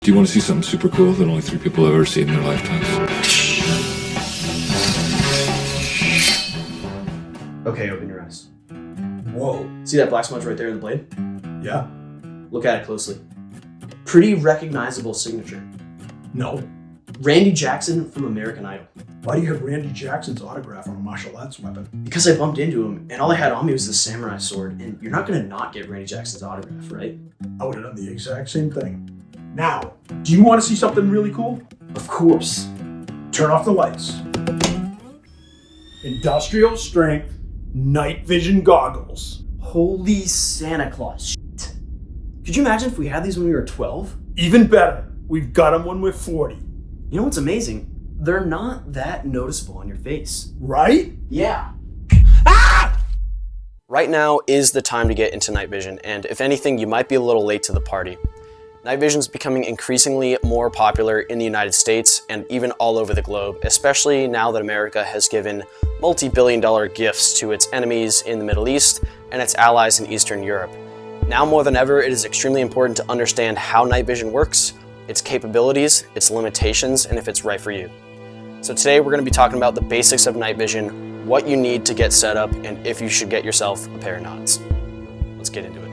Do you want to see something super cool that only 3 people have ever seen in their lifetimes? Okay, open your eyes. Whoa. See that black smudge right there in the blade? Yeah. Look at it closely. Pretty recognizable signature. No. Randy Jackson from American Idol. Why do you have Randy Jackson's autograph on a martial arts weapon? Because I bumped into him, and all I had on me was the samurai sword, and you're not gonna not get Randy Jackson's autograph, right? I would have done the exact same thing. Now, do you want to see something really cool? Of course. Turn off the lights. Industrial strength night vision goggles. Holy Santa Claus shit. Could you imagine if we had these when we were 12? Even better, we've got them when we're 40. You know what's amazing? They're not that noticeable on your face. Right? Yeah. Right now is the time to get into night vision, and if anything, you might be a little late to the party. Night vision is becoming increasingly more popular in the United States and even all over the globe, especially now that America has given multi-billion-dollar gifts to its enemies in the Middle East and its allies in Eastern Europe. Now more than ever, it is extremely important to understand how night vision works, its capabilities, its limitations, and if it's right for you. So today we're going to be talking about the basics of night vision, what you need to get set up, and if you should get yourself a pair of nods. Let's get into it.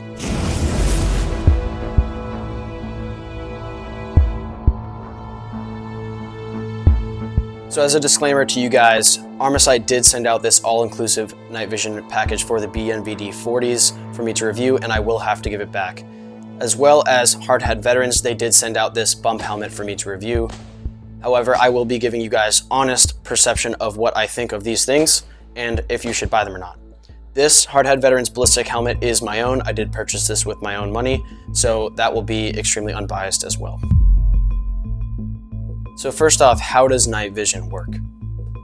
So as a disclaimer to you guys, Armasight did send out this all-inclusive night vision package for the BNVD-40s for me to review, and I will have to give it back. As well as hardhead veterans, they did send out this bump helmet for me to review. However, I will be giving you guys honest perception of what I think of these things and if you should buy them or not. This hardhead veterans ballistic helmet is my own. I did purchase this with my own money, so that will be extremely unbiased as well. So first off, how does night vision work?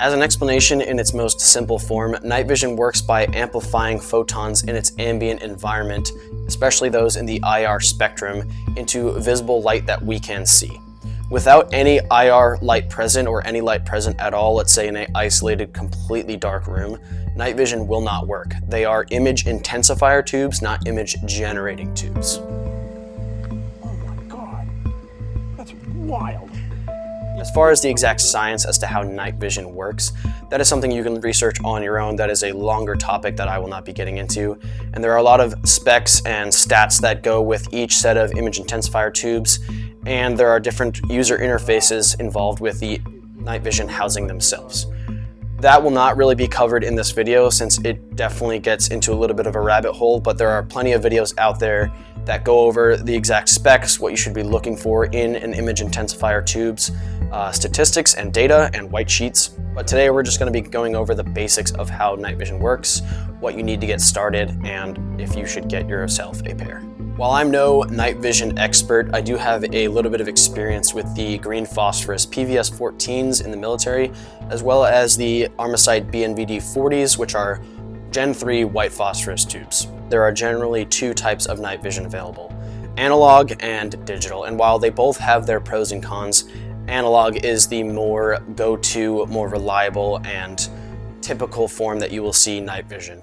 As an explanation in its most simple form, night vision works by amplifying photons in its ambient environment, especially those in the IR spectrum, into visible light that we can see. Without any IR light present or any light present at all, let's say in an isolated, completely dark room, night vision will not work. They are image intensifier tubes, not image generating tubes. Oh my God, that's wild. As far as the exact science as to how night vision works, that is something you can research on your own. That is a longer topic that I will not be getting into. And there are a lot of specs and stats that go with each set of image intensifier tubes, and there are different user interfaces involved with the night vision housing themselves. That will not really be covered in this video since it definitely gets into a little bit of a rabbit hole, but there are plenty of videos out there that go over the exact specs, what you should be looking for in an image intensifier tubes, statistics and data and white sheets. But today we're just going to be going over the basics of how night vision works, what you need to get started, and if you should get yourself a pair. While I'm no night vision expert, I do have a little bit of experience with the green phosphorus PVS-14s in the military, as well as the Armasight BNVD-40s, which are Gen 3 white phosphorus tubes. There are generally 2 types of night vision available, analog and digital, and while they both have their pros and cons, analog is the more go-to, more reliable, and typical form that you will see night vision.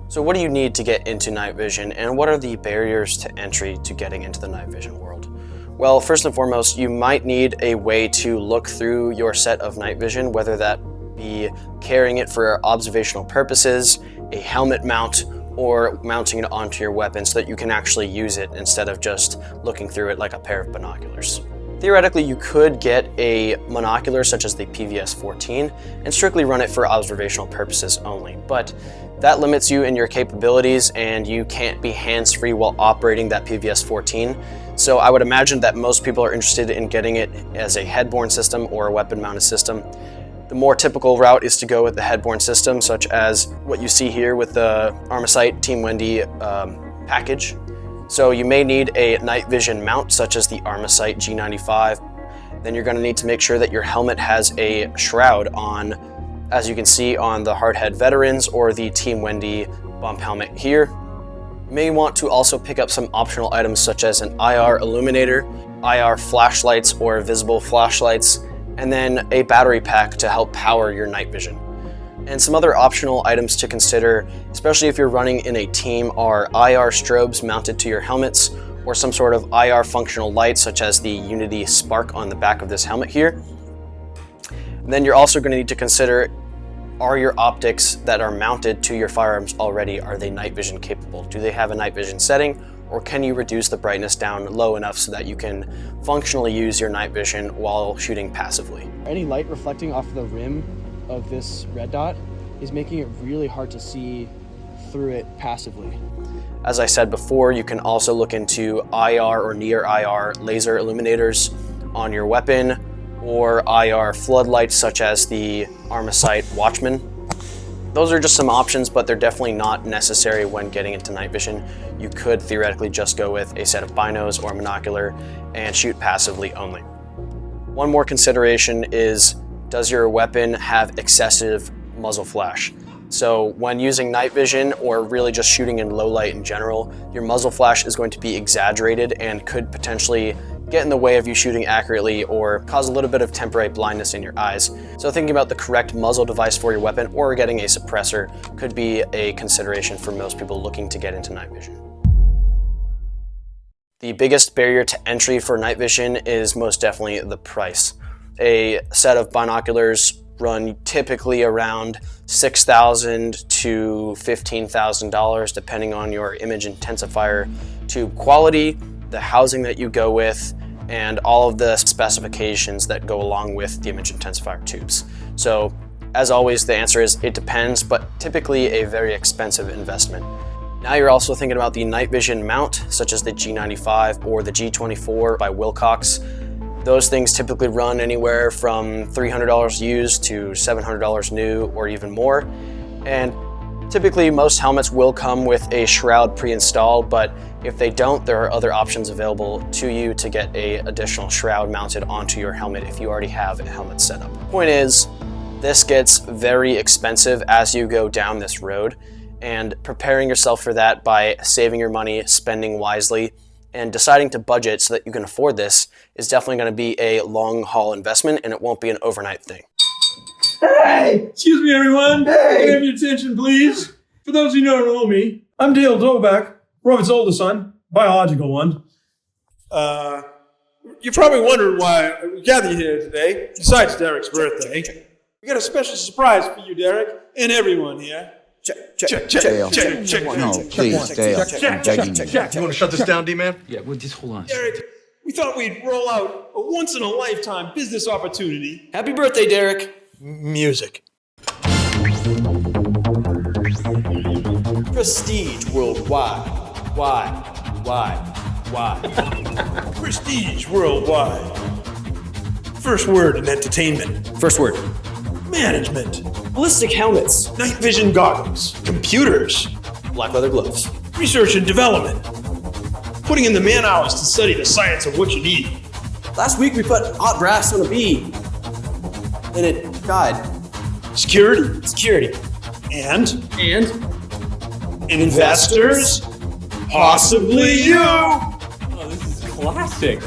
So what do you need to get into night vision, and what are the barriers to entry to getting into the night vision world? Well, first and foremost, you might need a way to look through your set of night vision, whether that be carrying it for observational purposes, a helmet mount, or mounting it onto your weapon so that you can actually use it instead of just looking through it like a pair of binoculars. Theoretically, you could get a monocular such as the PVS-14 and strictly run it for observational purposes only, but that limits you in your capabilities and you can't be hands-free while operating that PVS-14. So I would imagine that most people are interested in getting it as a headborne system or a weapon-mounted system. The more typical route is to go with the headborne system, such as what you see here with the Armasight Team Wendy package. So you may need a night vision mount, such as the Armasight G95. Then you're going to need to make sure that your helmet has a shroud on, as you can see on the hardhead veterans or the Team Wendy bump helmet here. You may want to also pick up some optional items such as an IR illuminator, IR flashlights or visible flashlights, and then a battery pack to help power your night vision. And some other optional items to consider, especially if you're running in a team, are IR strobes mounted to your helmets or some sort of IR functional light, such as the Unity Spark on the back of this helmet here. And then you're also going to need to consider, are your optics that are mounted to your firearms already, are they night vision capable? Do they have a night vision setting, or can you reduce the brightness down low enough so that you can functionally use your night vision while shooting passively? Any light reflecting off the rim of this red dot is making it really hard to see through it passively. As I said before, you can also look into IR or near IR laser illuminators on your weapon, or IR floodlights such as the Armasight Watchman. Those are just some options, but they're definitely not necessary when getting into night vision. You could theoretically just go with a set of binos or a monocular and shoot passively only. One more consideration is, does your weapon have excessive muzzle flash? So when using night vision or really just shooting in low light in general, your muzzle flash is going to be exaggerated and could potentially get in the way of you shooting accurately or cause a little bit of temporary blindness in your eyes. So thinking about the correct muzzle device for your weapon or getting a suppressor could be a consideration for most people looking to get into night vision. The biggest barrier to entry for night vision is most definitely the price. A set of binoculars run typically around $6,000 to $15,000 depending on your image intensifier tube quality, the housing that you go with, and all of the specifications that go along with the image intensifier tubes. So as always, the answer is it depends, but typically a very expensive investment. Now you're also thinking about the night vision mount, such as the G95 or the G24 by Wilcox. Those things typically run anywhere from $300 used to $700 new or even more. And typically most helmets will come with a shroud pre-installed, but if they don't, there are other options available to you to get an additional shroud mounted onto your helmet if you already have a helmet setup. Point is, this gets very expensive as you go down this road, and preparing yourself for that by saving your money, spending wisely, and deciding to budget so that you can afford this is definitely going to be a long haul investment, and it won't be an overnight thing. Hey! Excuse me, everyone. Hey! Can I have your attention, please? For those who don't know me, I'm Dale Doback, Rovett's oldest son, biological one. You're probably wondering why we gathered here today, besides Derek's birthday. We got a special surprise for you, Derek, and everyone here. Check. Dale. No, please, Dale. I'm begging you. You want to shut this down, D-Man? Yeah, well, just hold on. Derek, we thought we'd roll out a once-in-a-lifetime business opportunity. Happy birthday, Derek. Music. Prestige worldwide. Why? Prestige worldwide. First word in entertainment. First word. Management. Ballistic helmets. Night vision goggles. Computers. Black leather gloves. Research and development. Putting in the man hours to study the science of what you need. Last week we put hot brass on a bee, and it died. Security. And investors. Possibly you. Oh, this is classic.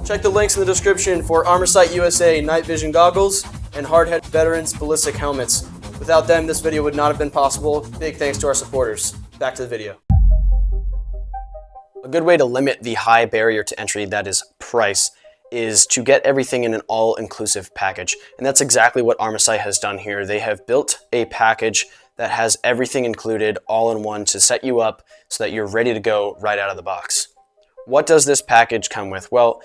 Check the links in the description for Armasight USA night vision goggles and Hardhead Veterans ballistic helmets. Without them, this video would not have been possible. Big thanks to our supporters. Back to the video. A good way to limit the high barrier to entry, that is price, is to get everything in an all-inclusive package. And that's exactly what Armasight has done here. They have built a package that has everything included all in one to set you up so that you're ready to go right out of the box. What does this package come with? Well,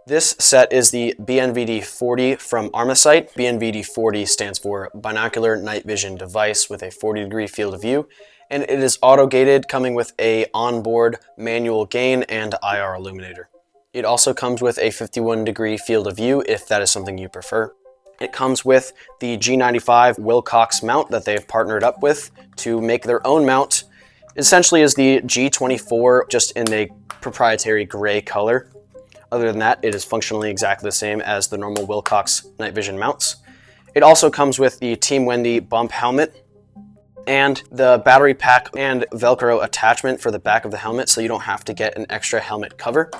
this set is the BNVD-40 from Armasight. BNVD-40 stands for Binocular Night Vision Device with a 40-degree field of view, and it is auto-gated, coming with a onboard manual gain and IR illuminator. It also comes with a 51-degree field of view if that is something you prefer. It comes with the G95 Wilcox mount that they've partnered up with to make their own mount. It essentially is the G24, just in a proprietary gray color. Other than that, it is functionally exactly the same as the normal Wilcox night vision mounts. It also comes with the Team Wendy bump helmet and the battery pack and Velcro attachment for the back of the helmet, so you don't have to get an extra helmet cover.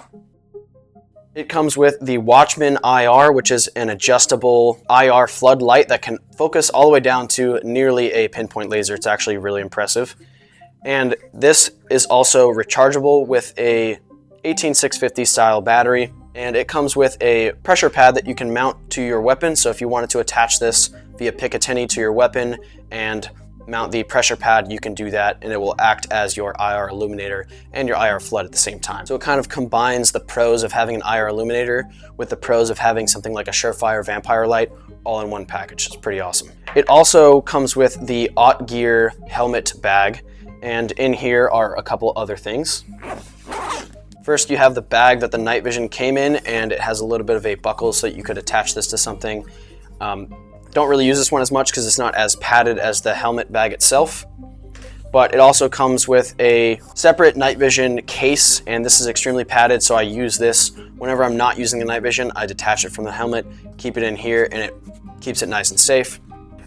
It comes with the Watchman IR, which is an adjustable IR floodlight that can focus all the way down to nearly a pinpoint laser. It's actually really impressive. And this is also rechargeable with a 18650 style battery, and it comes with a pressure pad that you can mount to your weapon. So if you wanted to attach this via Picatinny to your weapon and mount the pressure pad, you can do that, and it will act as your IR illuminator and your IR flood at the same time. So it kind of combines the pros of having an IR illuminator with the pros of having something like a Surefire Vampire light all in one package. It's pretty awesome. It also comes with the Aught Gear helmet bag, and in here are a couple other things. First, you have the bag that the night vision came in, and it has a little bit of a buckle so that you could attach this to something. Don't really use this one as much because it's not as padded as the helmet bag itself, but it also comes with a separate night vision case, and this is extremely padded, so I use this whenever I'm not using the night vision. I detach it from the helmet, keep it in here, and it keeps it nice and safe.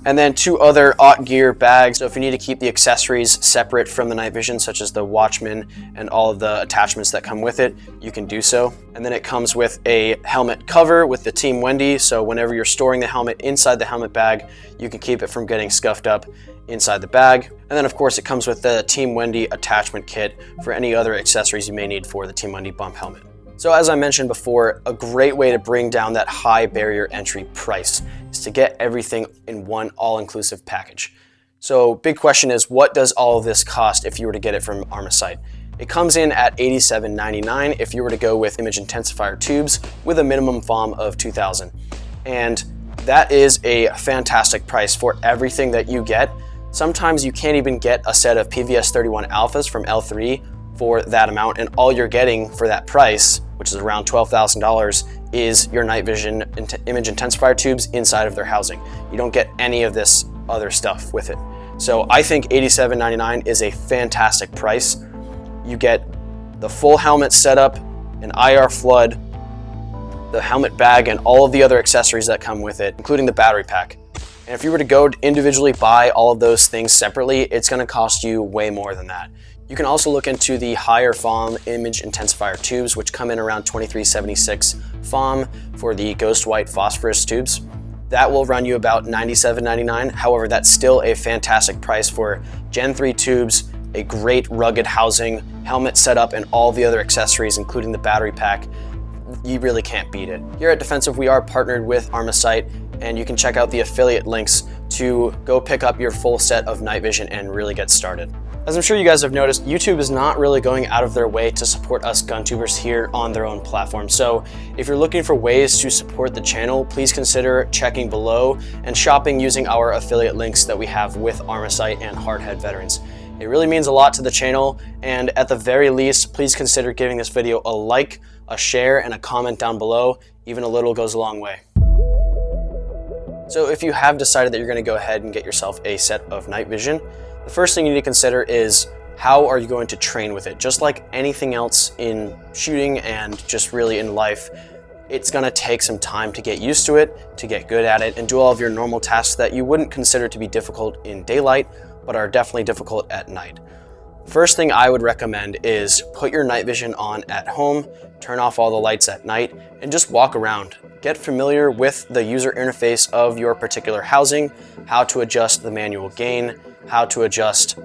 And then 2 other Aught Gear bags, so if you need to keep the accessories separate from the night vision, such as the Watchman and all of the attachments that come with it, you can do so. And then it comes with a helmet cover with the Team Wendy, so whenever you're storing the helmet inside the helmet bag, you can keep it from getting scuffed up inside the bag. And then of course it comes with the Team Wendy attachment kit for any other accessories you may need for the Team Wendy bump helmet. So as I mentioned before, a great way to bring down that high barrier entry price is to get everything in one all-inclusive package. So big question is, what does all of this cost if you were to get it from Armasight? It comes in at $87.99 if you were to go with image intensifier tubes with a minimum FOM of 2000. And that is a fantastic price for everything that you get. Sometimes you can't even get a set of PVS-31 alphas from L3 for that amount, and all you're getting for that price, which is around $12,000, is your night vision image intensifier tubes inside of their housing. You don't get any of this other stuff with it. So I think $87.99 is a fantastic price. You get the full helmet setup, an IR flood, the helmet bag, and all of the other accessories that come with it, including the battery pack. And if you were to go individually buy all of those things separately, it's going to cost you way more than that. You can also look into the higher FOM image intensifier tubes, which come in around 2376 FOM for the Ghost White phosphorus tubes. That will run you about $97.99. However, that's still a fantastic price for Gen 3 tubes, a great rugged housing, helmet setup, and all the other accessories, including the battery pack. You really can't beat it. Here at Defensive, we are partnered with Armasight, and you can check out the affiliate links to go pick up your full set of night vision and really get started. As I'm sure you guys have noticed, YouTube is not really going out of their way to support us gun tubers here on their own platform. So if you're looking for ways to support the channel, please consider checking below and shopping using our affiliate links that we have with Armasight and Hardhead Veterans. It really means a lot to the channel, and at the very least, please consider giving this video a like, a share, and a comment down below. Even a little goes a long way. So if you have decided that you're going to go ahead and get yourself a set of night vision, the first thing you need to consider is, how are you going to train with it? Just like anything else in shooting and just really in life, it's going to take some time to get used to it, to get good at it, and do all of your normal tasks that you wouldn't consider to be difficult in daylight, but are definitely difficult at night. First thing I would recommend is put your night vision on at home, turn off all the lights at night, and just walk around. Get familiar with the user interface of your particular housing, how to adjust the manual gain, how to adjust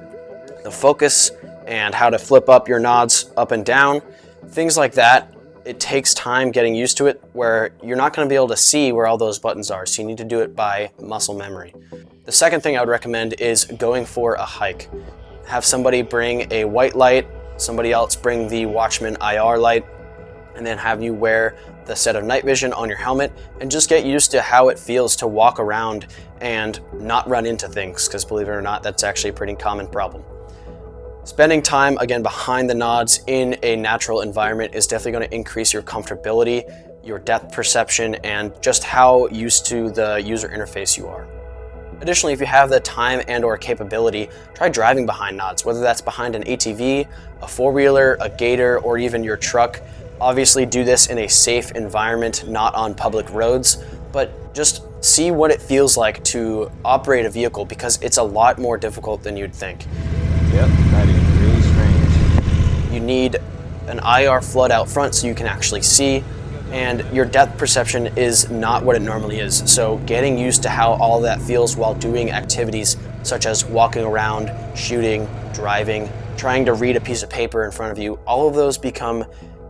the focus, and how to flip up your nods up and down, things like that. It takes time getting used to it, where you're not going to be able to see where all those buttons are, so you need to do it by muscle memory. The second thing I would recommend is going for a hike. Have somebody bring a white light, somebody else bring the Watchman IR light, and then have you wear the set of night vision on your helmet and just get used to how it feels to walk around and not run into things, because believe it or not, that's actually a pretty common problem. Spending time, again, behind the nods in a natural environment is definitely going to increase your comfortability, your depth perception, and just how used to the user interface you are. Additionally, if you have the time and or capability, try driving behind nods, whether that's behind an ATV, a four-wheeler, a gator, or even your truck. Obviously do this in a safe environment, not on public roads, but just see what it feels like to operate a vehicle, because it's a lot more difficult than you'd think. Yep, that is really strange. You need an IR flood out front so you can actually see, and your depth perception is not what it normally is. So getting used to how all that feels while doing activities such as walking around, shooting, driving, trying to read a piece of paper in front of you, all of those become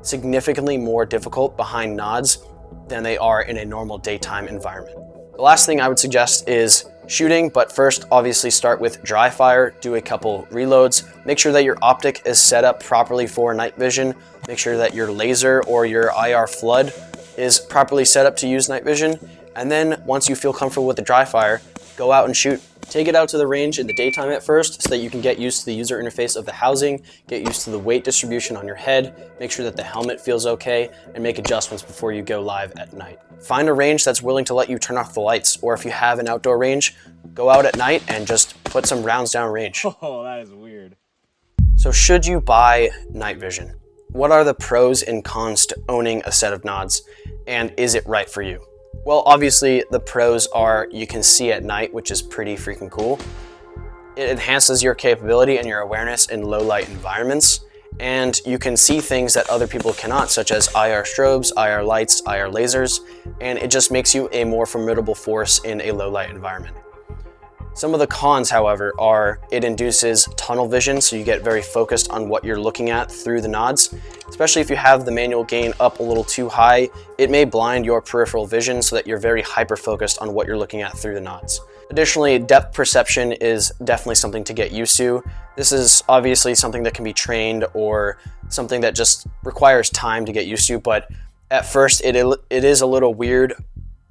significantly more difficult behind nods than they are in a normal daytime environment. The last thing I would suggest is shooting, but first obviously start with dry fire, do a couple reloads, make sure that your optic is set up properly for night vision, make sure that your laser or your IR flood is properly set up to use night vision, and then once you feel comfortable with the dry fire, go out and shoot. Take it out to the range in the daytime at first so that you can get used to the user interface of the housing, get used to the weight distribution on your head, make sure that the helmet feels okay, and make adjustments before you go live at night. Find a range that's willing to let you turn off the lights, or if you have an outdoor range, go out at night and just put some rounds down range. Oh, that is weird. So should you buy night vision? What are the pros and cons to owning a set of nods, and is it right for you? Well, obviously the pros are you can see at night, which is pretty freaking cool. It enhances your capability and your awareness in low light environments, and you can see things that other people cannot, such as IR strobes, IR lights, IR lasers, and it just makes you a more formidable force in a low light environment. Some of the cons, however, are it induces tunnel vision, so you get very focused on what you're looking at through the nods. Especially if you have the manual gain up a little too high, it may blind your peripheral vision so that you're very hyper-focused on what you're looking at through the nods. Additionally, depth perception is definitely something to get used to. This is obviously something that can be trained or something that just requires time to get used to, but at first it is a little weird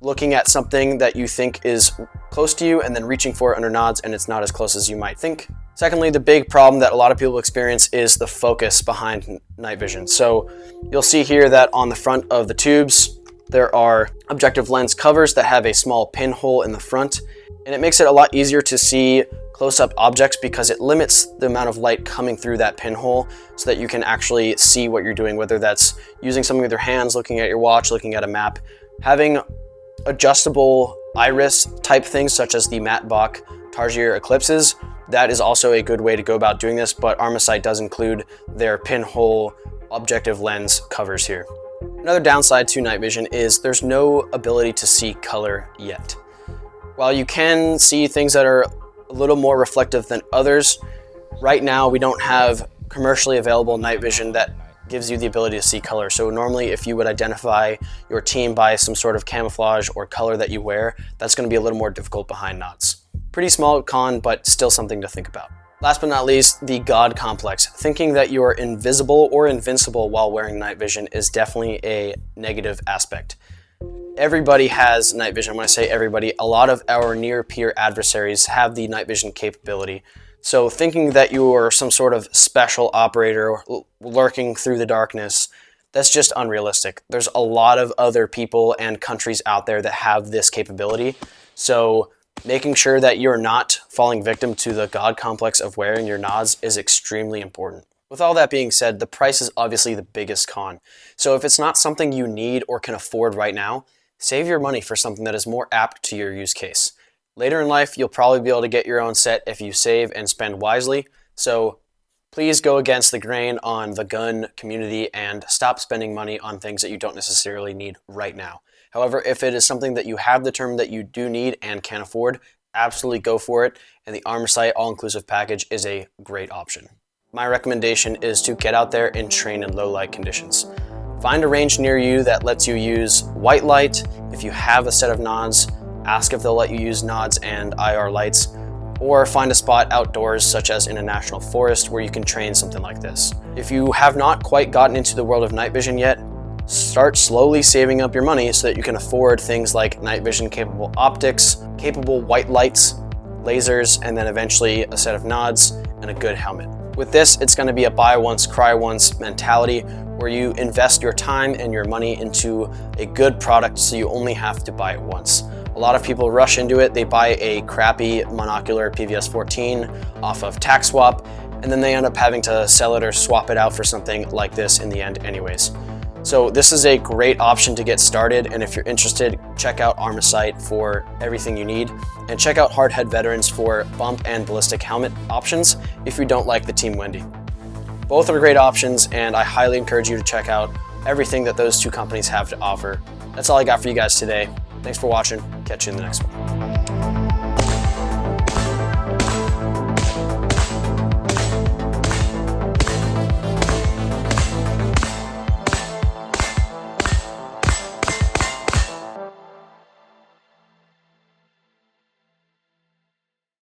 looking at something that you think is close to you and then reaching for it under nods, and it's not as close as you might think. Secondly, the big problem that a lot of people experience is the focus behind night vision. So you'll see here that on the front of the tubes, there are objective lens covers that have a small pinhole in the front, and it makes it a lot easier to see close-up objects because it limits the amount of light coming through that pinhole so that you can actually see what you're doing, whether that's using something with your hands, looking at your watch, looking at a map. Having adjustable iris type things such as the Mattbach Tarsier Eclipses, that is also a good way to go about doing this, but Armasight does include their pinhole objective lens covers here. Another downside to night vision is there's no ability to see color yet. While you can see things that are a little more reflective than others, right now we don't have commercially available night vision that gives you the ability to see color. So normally if you would identify your team by some sort of camouflage or color that you wear, that's going to be a little more difficult behind nods. Pretty small con, but still something to think about. Last but not least, the God complex. Thinking that you are invisible or invincible while wearing night vision is definitely a negative aspect. Everybody has night vision. When I say everybody, a lot of our near peer adversaries have the night vision capability. So thinking that you are some sort of special operator lurking through the darkness, that's just unrealistic. There's a lot of other people and countries out there that have this capability. So making sure that you're not falling victim to the God complex of wearing your nods is extremely important. With all that being said, the price is obviously the biggest con. So if it's not something you need or can afford right now, save your money for something that is more apt to your use case. Later in life, you'll probably be able to get your own set if you save and spend wisely. So please go against the grain on the gun community and stop spending money on things that you don't necessarily need right now. However, if it is something that you have determined that you do need and can afford, absolutely go for it. And the Armasight all-inclusive package is a great option. My recommendation is to get out there and train in low light conditions. Find a range near you that lets you use white light. If you have a set of nods, ask if they'll let you use nods and IR lights, or find a spot outdoors such as in a national forest where you can train something like this. If you have not quite gotten into the world of night vision yet, start slowly saving up your money so that you can afford things like night vision capable optics, capable white lights, lasers, and then eventually a set of nods and a good helmet. With this, it's going to be a buy once, cry once mentality where you invest your time and your money into a good product so you only have to buy it once. A lot of people rush into it, they buy a crappy monocular PVS-14 off of TaxSwap, and then they end up having to sell it or swap it out for something like this in the end anyways. So this is a great option to get started, and if you're interested, check out Armasight for everything you need, and check out Hardhead Veterans for bump and ballistic helmet options if you don't like the Team Wendy. Both are great options, and I highly encourage you to check out everything that those two companies have to offer. That's all I got for you guys today. Thanks for watching. Catch you in the next one.